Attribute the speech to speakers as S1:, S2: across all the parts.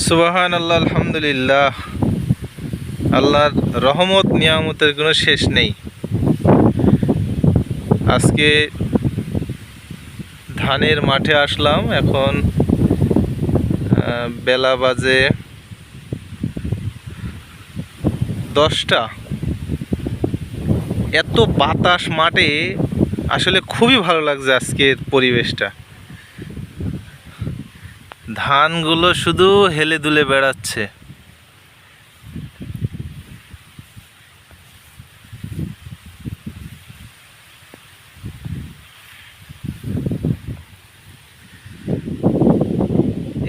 S1: সুবহানাল্লাহ, আলহামদুলিল্লাহ। আল্লাহর রহমত নিয়ামতের কোনো শেষ নেই। আজকে ধানের মাঠে আসলাম। এখন বেলা বাজে 10টা। এত বাতাস মাঠে, আসলে খুবই ভালো লাগছে আজকের পরিবেশটা। ধানগুলো শুধু হেলে দুলে বেড়াচ্ছে।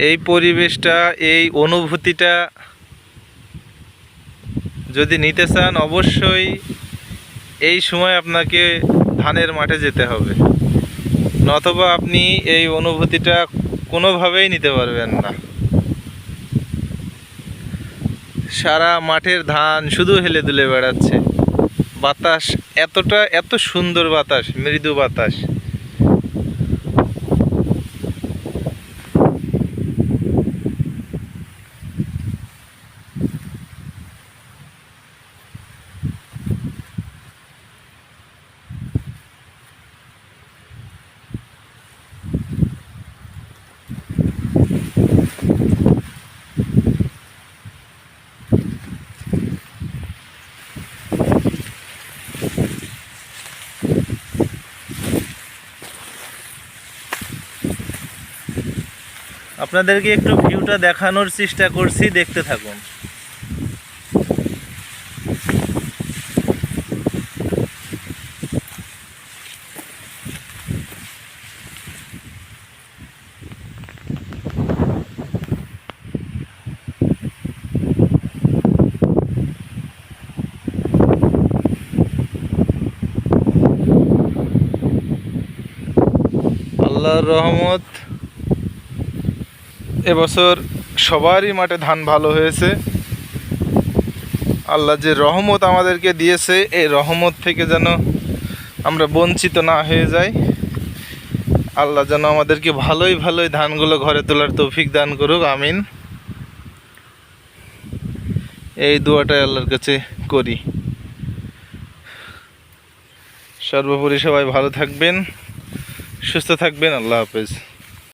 S1: এই পরিবেশটা, এই অনুভূতিটা যদি নিতে চান, অবশ্যই এই সময় আপনাকে ধানের মাঠে যেতে হবে, নতবা আপনি এই অনুভূতিটা কোনোভাবেই নিতে পারবেন না। সারা মাঠের ধান শুধু হেলে দুলে বেড়াচ্ছে। বাতাস এত সুন্দর বাতাস, মৃদু বাতাস। আপনাদেরকে একটু ভিউটা দেখানোর চেষ্টা করছি, দেখতে থাকুন। আল্লাহর রহমত, এবছর সবারই মাঠে ধান ভালো হয়েছে। আল্লাহ যে রহমত আমাদেরকে দিয়েছে, এই রহমত থেকে যেন আমরা বঞ্চিত না হয়ে যাই। আল্লাহ যেন আমাদেরকে ভালোই ধানগুলো ঘরে তোলার তৌফিক দান করুক, আমিন। এই দোয়াটাই আল্লাহর কাছে করি। সর্বোপরি সবাই ভালো থাকবেন, সুস্থ থাকবেন। আল্লাহ হাফেজ।